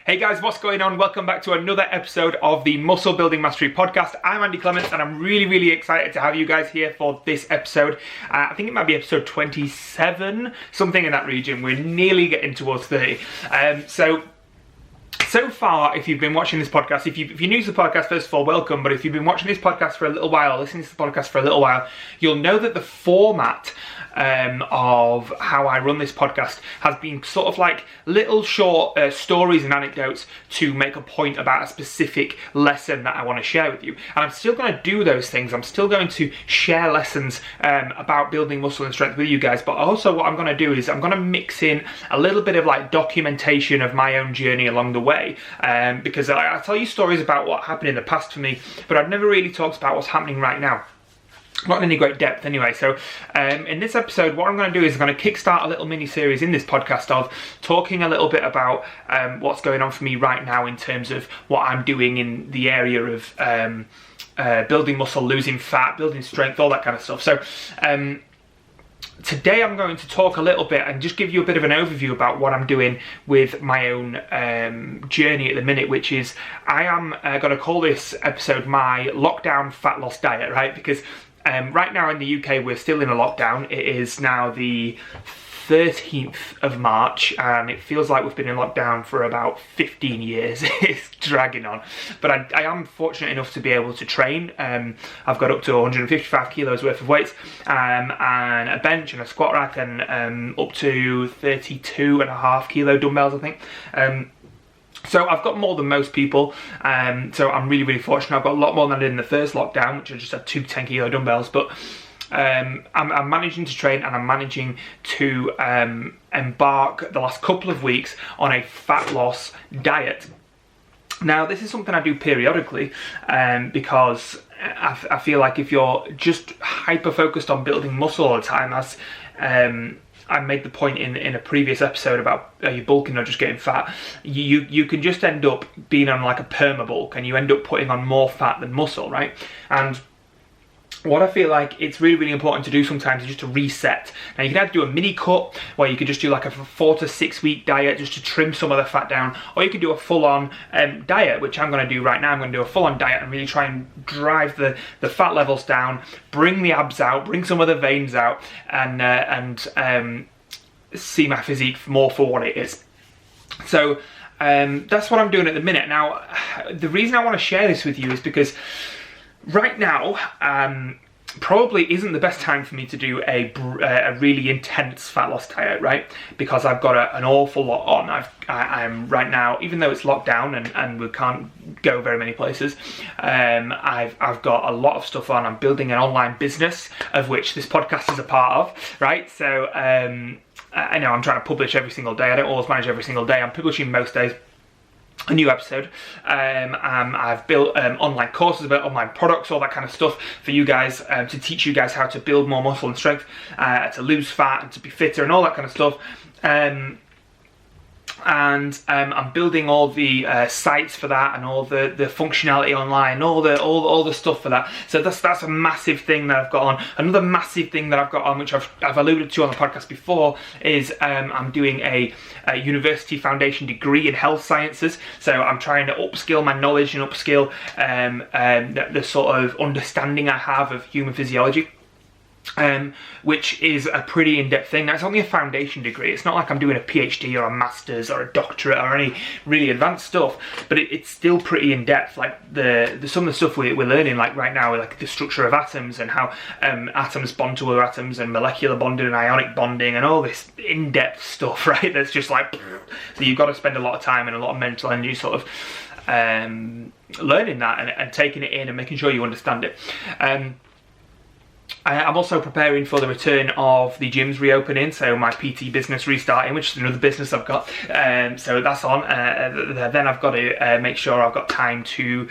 Hey guys, what's going on? Welcome back to another episode of the Muscle Building Mastery Podcast. I'm Andy Clements and I'm really excited to have you guys here for this episode. I think it might be episode 27, something in that region. We're nearly getting towards 30. So far, if you've been watching this podcast, if you're new to the podcast, first of all, welcome. But if you've been watching this podcast for a little while, listening to the podcast for a little while, you'll know that the format of how I run this podcast has been sort of like little short stories and anecdotes to make a point about a specific lesson that I want to share with you. And I'm still going to do those things. I'm still going to share lessons about building muscle and strength with you guys. But also what I'm going to do is I'm going to mix in a little bit of like documentation of my own journey along the way. Because I tell you stories about what happened in the past for me, but I've never really talked about what's happening right now. Not in any great depth anyway. So in this episode, what I'm going to do is I'm going to kickstart a little mini-series in this podcast of talking a little bit about what's going on for me right now in terms of what I'm doing in the area of building muscle, losing fat, building strength, all that kind of stuff. So today I'm going to talk a little bit and just give you a bit of an overview about what I'm doing with my own journey at the minute, which is I am going to call this episode my lockdown fat loss diet, right? Because right now in the UK we're still in a lockdown. It is now the 13th of March and it feels like we've been in lockdown for about 15 years. It's dragging on, but I am fortunate enough to be able to train. I've got up to 155 kilos worth of weights and a bench and a squat rack and up to 32.5 kilo dumbbells, I think. So I've got more than most people, so I'm really fortunate. I've got a lot more than I did in the first lockdown, which I just had two 10 kilo dumbbells, but I'm managing to train and I'm managing to embark the last couple of weeks on a fat loss diet. Now this is something I do periodically because I feel like if you're just hyper focused on building muscle all the time, as I made the point in a previous episode about you bulking or just getting fat, you can just end up being on like a perma bulk and you end up putting on more fat than muscle, right? And what I feel like it's really important to do sometimes is just to reset. Now you can either do a mini cut where you could just do like a 4 to 6 week diet just to trim some of the fat down, or you could do a full-on diet, which I'm going to do right now. I'm going to do a full-on diet and really try and drive the fat levels down, bring the abs out, bring some of the veins out, and see my physique more for what it is. So that's what I'm doing at the minute. Now the reason I want to share this with you is because right now, probably isn't the best time for me to do a really intense fat loss diet, right? Because I've got an awful lot on. I'm right now, even though it's locked down and we can't go very many places, I've got a lot of stuff on. I'm building an online business, of which this podcast is a part of, right? So I know I'm trying to publish every single day. I don't always manage every single day. I'm publishing most days a new episode. I've built online courses about online products, all that kind of stuff for you guys, to teach you guys how to build more muscle and strength, to lose fat and to be fitter and all that kind of stuff. And I'm building all the sites for that and all the functionality online, all the stuff for that. So that's a massive thing that I've got on. Another massive thing that I've got on, which I've alluded to on the podcast before, is I'm doing a university foundation degree in health sciences. So I'm trying to upskill my knowledge and upskill the sort of understanding I have of human physiology. Which is a pretty in-depth thing. Now it's only a foundation degree. It's not like I'm doing a PhD or a master's or a doctorate or any really advanced stuff, but it's still pretty in-depth. Like some of the stuff we're learning like right now, like the structure of atoms and how atoms bond to other atoms and molecular bonding and ionic bonding and all this in-depth stuff, right? That's just like, so you've got to spend a lot of time and a lot of mental energy sort of learning that and taking it in and making sure you understand it. I'm also preparing for the return of the gyms reopening, so my PT business restarting, which is another business I've got. So that's on. Then I've got to make sure I've got time to,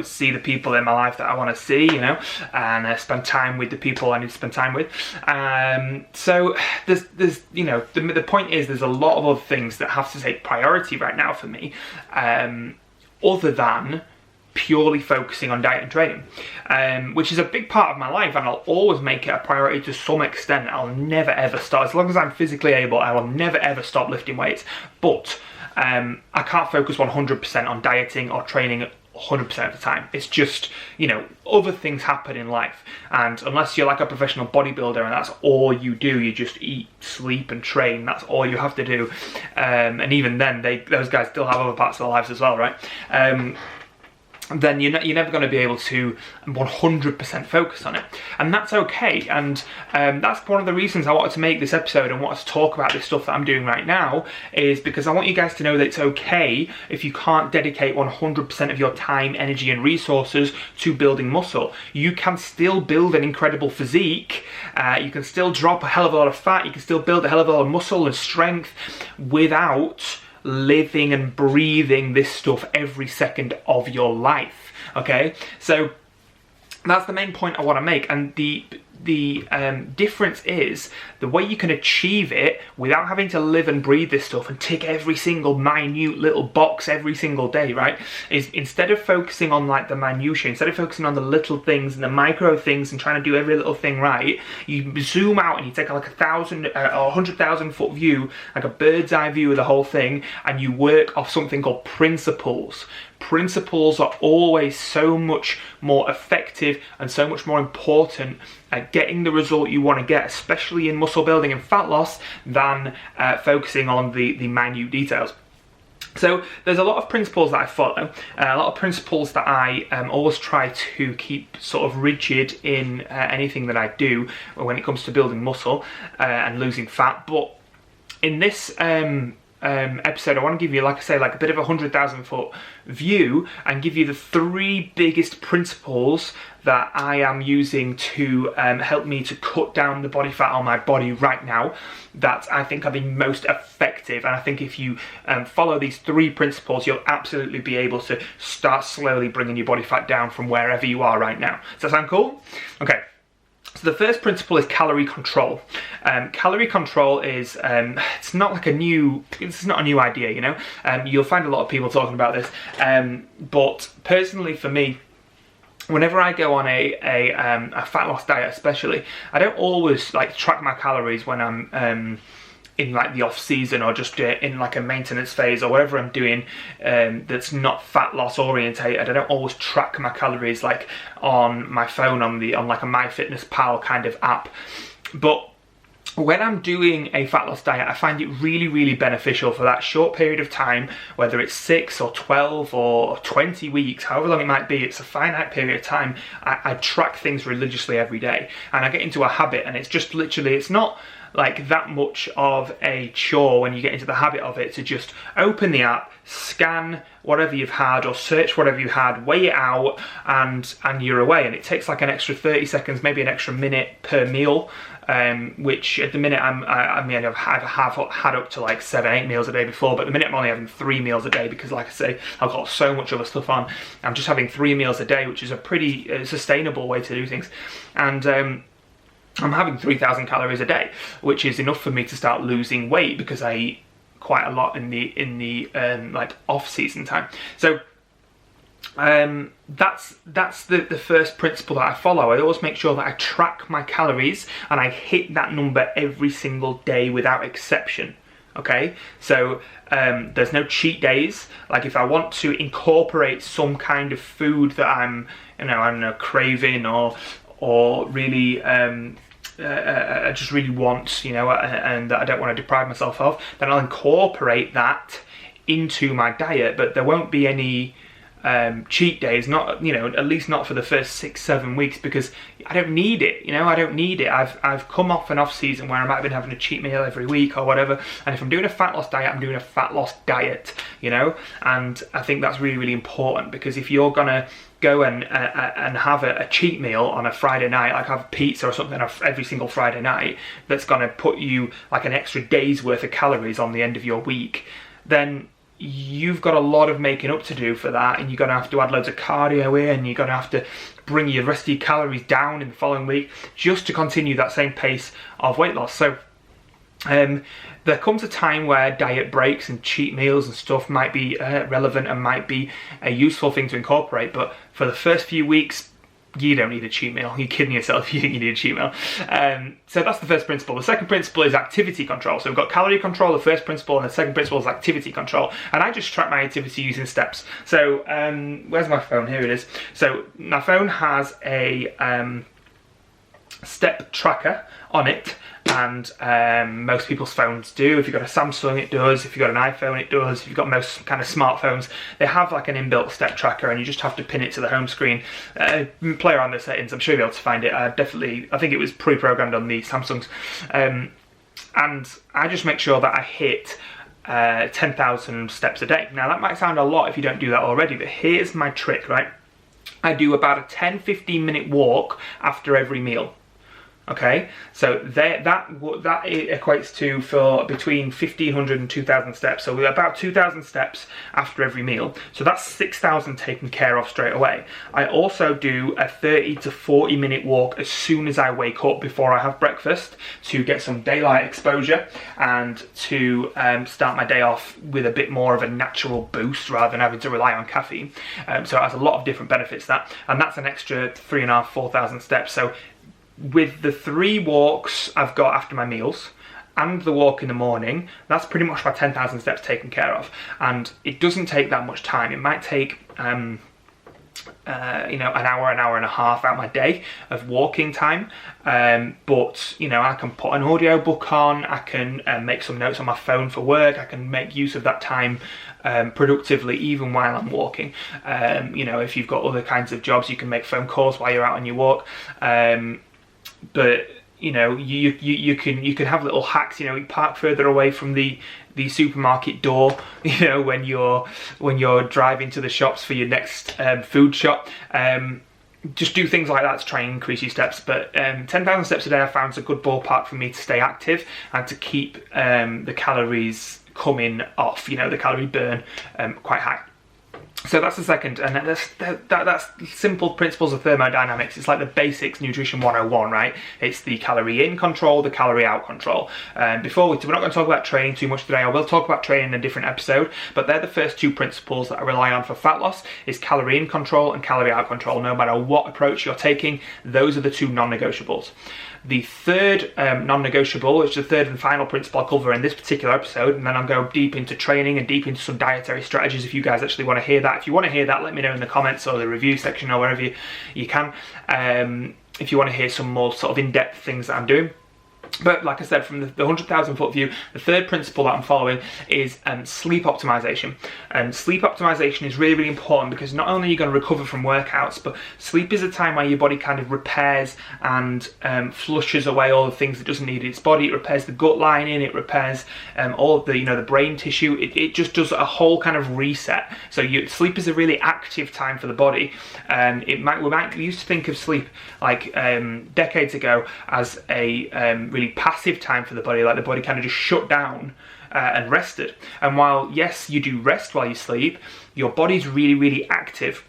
see the people in my life that I want to see, and spend time with the people I need to spend time with. So there's the point is there's a lot of other things that have to take priority right now for me, other than purely focusing on diet and training, which is a big part of my life, and I'll always make it a priority to some extent. I'll never ever stop, as long as I'm physically able, I will never ever stop lifting weights. But I can't focus 100% on dieting or training 100% of the time. It's just, you know, other things happen in life, and unless you're like a professional bodybuilder and that's all you do, you just eat, sleep and train, that's all you have to do, and even then those guys still have other parts of their lives as well, right? Then you're never going to be able to 100% focus on it, and that's okay. And that's one of the reasons I wanted to make this episode and wanted to talk about this stuff that I'm doing right now, is because I want you guys to know that it's okay if you can't dedicate 100% of your time, energy and resources to building muscle. You can still build an incredible physique, you can still drop a hell of a lot of fat, you can still build a hell of a lot of muscle and strength without living and breathing this stuff every second of your life. Okay, so that's the main point I want to make, and the difference is the way you can achieve it without having to live and breathe this stuff and tick every single minute little box every single day, right, is instead of focusing on like the minutiae, instead of focusing on the little things and the micro things and trying to do every little thing right, you zoom out and you take like 1,000 or 100,000 foot view, like a bird's eye view of the whole thing, and you work off something called principles. Principles are always so much more effective and so much more important at getting the result you want to get, especially in muscle building and fat loss, than focusing on the minute details. So there's a lot of principles that I follow, a lot of principles that I always try to keep sort of rigid in anything that I do when it comes to building muscle and losing fat. But in this episode, I want to give you, like I say, like a bit of 100,000 foot view and give you the 3 biggest principles that I am using to help me to cut down the body fat on my body right now, that I think are the most effective. And I think if you follow these 3 principles, you'll absolutely be able to start slowly bringing your body fat down from wherever you are right now. Does that sound cool? Okay. So the first principle is calorie control. Calorie control is, it's not like it's not a new idea, you know. You'll find a lot of people talking about this, but personally for me, whenever I go on a fat loss diet especially, I don't always like track my calories when I'm in like the off season, or just in like a maintenance phase, or whatever I'm doing that's not fat loss orientated. I don't always track my calories like on my phone on like a MyFitnessPal kind of app. But when I'm doing a fat loss diet, I find it really, really beneficial for that short period of time, whether it's 6 or 12 or 20 weeks, however long it might be, it's a finite period of time. I track things religiously every day, and I get into a habit, and it's just literally, it's not like that much of a chore when you get into the habit of it to just open the app, scan whatever you've had or search whatever you had, weigh it out, and you're away. And it takes like an extra 30 seconds, maybe an extra minute per meal, which at the minute I've had up to like 7-8 meals a day before, but at the minute I'm only having 3 meals a day because, like I say, I've got so much other stuff on. I'm just having 3 meals a day, which is a pretty sustainable way to do things. And I'm having 3,000 calories a day, which is enough for me to start losing weight because I eat quite a lot in the like off season time. So that's the first principle that I follow. I always make sure that I track my calories and I hit that number every single day without exception. Okay, so there's no cheat days. Like if I want to incorporate some kind of food that I'm, you know, I don't know, craving or really I just really want, you know, and that I don't want to deprive myself of, then I'll incorporate that into my diet. But there won't be any cheat days, not, you know, at least not for the first 6-7 weeks, because I don't need it, you know. I don't need it. I've come off an off season where I might have been having a cheat meal every week or whatever, and if I'm doing a fat loss diet, I'm doing a fat loss diet, you know. And I think that's really, really important, because if you're gonna go and have a cheat meal on a Friday night, like have pizza or something every single Friday night, that's gonna put you like an extra day's worth of calories on the end of your week, then you've got a lot of making up to do for that, and you're going to have to add loads of cardio in, and you're going to have to bring your rest of your calories down in the following week just to continue that same pace of weight loss. So there comes a time where diet breaks and cheat meals and stuff might be relevant and might be a useful thing to incorporate, but for the first few weeks, you don't need a cheat meal. You're kidding yourself if you think you need a cheat meal. So that's the first principle. The second principle is activity control. So we've got calorie control, the first principle, and the second principle is activity control. And I just track my activity using steps. So where's my phone? Here it is. So my phone has a step tracker on it, and most people's phones do. If you've got a Samsung, it does. If you've got an iPhone, it does. If you've got most kind of smartphones, they have like an inbuilt step tracker, and you just have to pin it to the home screen. Play around the settings, I'm sure you'll be able to find it. I think it was pre-programmed on the Samsungs. And I just make sure that I hit 10,000 steps a day. Now that might sound a lot if you don't do that already, but here's my trick, right? I do about a 10-15 minute walk after every meal. Okay, so that equates to for between 1,500 and 2,000 steps. So we're about 2,000 steps after every meal. So that's 6,000 taken care of straight away. I also do a 30 to 40 minute walk as soon as I wake up before I have breakfast to get some daylight exposure and to start my day off with a bit more of a natural boost rather than having to rely on caffeine. So it has a lot of different benefits, and that's an extra 3,500 to 4,000 steps. So with the 3 walks I've got after my meals and the walk in the morning, that's pretty much my 10,000 steps taken care of. And it doesn't take that much time. It might take an hour and a half out my day of walking time, but I can put an audio book on, I can make some notes on my phone for work, I can make use of that time productively even while I'm walking. If you've got other kinds of jobs, you can make phone calls while you're out on your walk. But you can have little hacks. You park further away from the supermarket door. When you're driving to the shops for your next food shop. Just do things like that to try and increase your steps. But 10,000 steps a day I found is a good ballpark for me to stay active and to keep the calories coming off. The calorie burn quite high. So that's the second, and that's simple principles of thermodynamics. It's like the basics nutrition 101, right? It's the calorie in control, the calorie out control. We're not going to talk about training too much today. I will talk about training in a different episode, but they're the first 2 principles that I rely on for fat loss, is calorie in control and calorie out control. No matter what approach you're taking, those are the 2 non-negotiables. The third non-negotiable, which is the third and final principle I'll cover in this particular episode, and then I'll go deep into training and deep into some dietary strategies if you guys actually want to hear that. If you want to hear that, let me know in the comments or the review section or wherever you can. If you want to hear some more sort of in-depth things that I'm doing. But like I said, from the 100,000 foot view, the third principle that I'm following is sleep optimization. And sleep optimization is really, really important because not only are you going to recover from workouts, but sleep is a time where your body kind of repairs and flushes away all the things it doesn't need in its body. It repairs the gut lining, it repairs all of the the brain tissue. It just does a whole kind of reset. So sleep is a really active time for the body. We used to think of sleep like decades ago as a really passive time for the body, like the body kind of just shut down and rested. And while yes, you do rest while you sleep, your body's really, really active.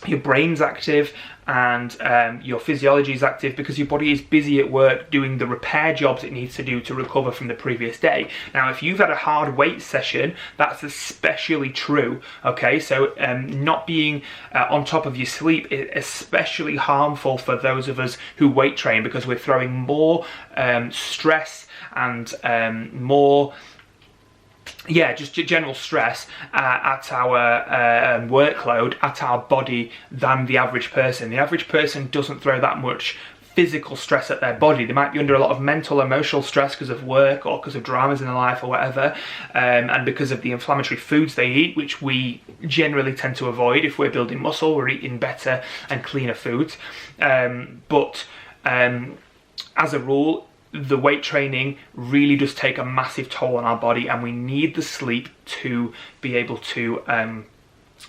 Your brain's active and your physiology is active because your body is busy at work doing the repair jobs it needs to do to recover from the previous day. Now, if you've had a hard weight session, that's especially true, okay? So not being on top of your sleep is especially harmful for those of us who weight train because we're throwing more stress and more just general stress at our workload, at our body than the average person. The average person doesn't throw that much physical stress at their body. They might be under a lot of mental, emotional stress because of work or because of dramas in their life or whatever, and because of the inflammatory foods they eat, which we generally tend to avoid. If we're building muscle, we're eating better and cleaner foods. But as a rule, the weight training really does take a massive toll on our body, and we need the sleep to be able to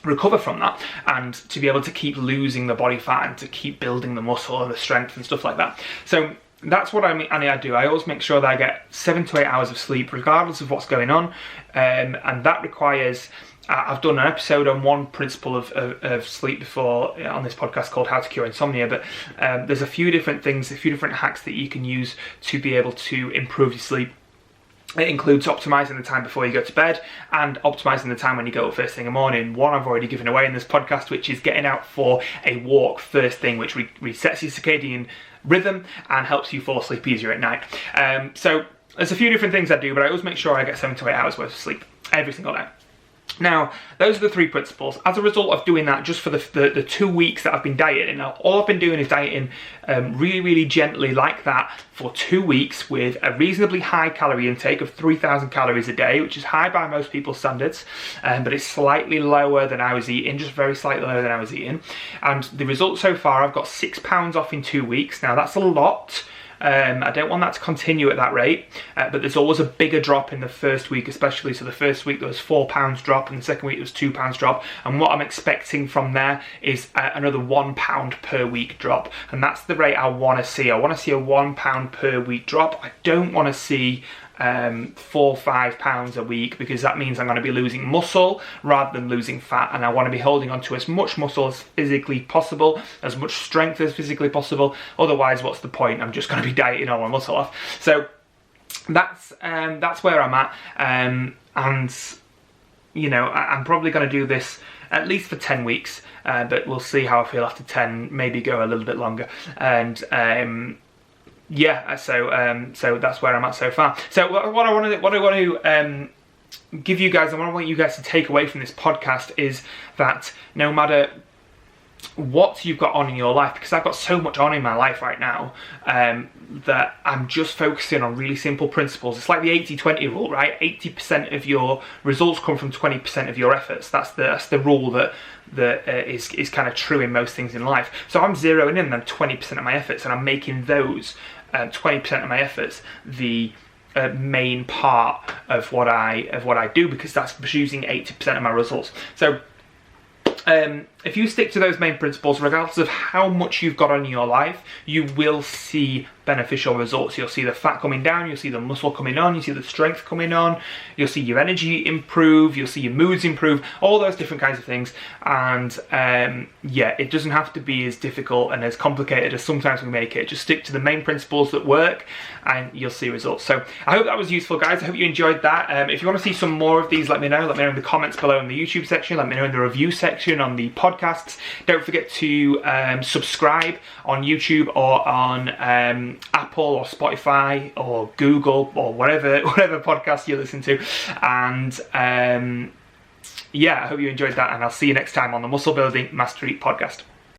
recover from that and to be able to keep losing the body fat and to keep building the muscle and the strength and stuff like that. So that's what I do. I always make sure that I get 7 to 8 hours of sleep regardless of what's going on, and that requires I've done an episode on one principle of sleep before on this podcast called How to Cure Insomnia, but there's a few different things, a few different hacks that you can use to be able to improve your sleep. It includes optimising the time before you go to bed and optimising the time when you go up first thing in the morning. One I've already given away in this podcast, which is getting out for a walk first thing, which resets your circadian rhythm and helps you fall asleep easier at night. So there's a few different things I do, but I always make sure I get 7 to 8 hours worth of sleep every single night. Now, those are the 3 principles. As a result of doing that just for the 2 weeks that I've been dieting, now all I've been doing is dieting really, really gently like that for 2 weeks with a reasonably high calorie intake of 3,000 calories a day, which is high by most people's standards, but it's slightly lower than I was eating, just very slightly lower than I was eating. And the result so far, I've got 6 pounds off in 2 weeks. Now, that's a lot. I don't want that to continue at that rate, but there's always a bigger drop in the first week especially. So the first week there was 4 pounds drop, and the second week there was 2 pounds drop, and what I'm expecting from there is another 1 pound per week drop, and that's the rate I want to see. I want to see a 1 pound per week drop. I don't want to see 4 or 5 pounds a week, because that means I'm going to be losing muscle rather than losing fat, and I want to be holding on to as much muscle as physically possible, as much strength as physically possible. Otherwise, what's the point? I'm just going to be dieting all my muscle off. So that's where I'm at, and you know, I'm probably going to do this at least for 10 weeks, but we'll see how I feel after 10, maybe go a little bit longer. And yeah, so that's where I'm at so far. So what I want to give you guys, and what I want you guys to take away from this podcast is that no matter what you've got on in your life, because I've got so much on in my life right now, that I'm just focusing on really simple principles. It's like the 80-20 rule, right? 80% of your results come from 20% of your efforts. That's the rule that is kind of true in most things in life. So I'm zeroing in on 20% of my efforts, and I'm making those 20% of my efforts the main part of what I do, because that's producing 80% of my results. So if you stick to those main principles, regardless of how much you've got on in your life, you will see beneficial results. You'll see the fat coming down, you'll see the muscle coming on, you'll see the strength coming on, you'll see your energy improve, you'll see your moods improve, all those different kinds of things. And yeah, it doesn't have to be as difficult and as complicated as sometimes we make it. Just stick to the main principles that work and you'll see results. So I hope that was useful, guys. I hope you enjoyed that. If you want to see some more of these, let me know. Let me know in the comments below in the YouTube section. Let me know in the review section on the podcasts. Don't forget to subscribe on YouTube or on Apple or Spotify or Google or whatever podcast you listen to. And yeah, I hope you enjoyed that, and I'll see you next time on the Muscle Building Mastery Podcast.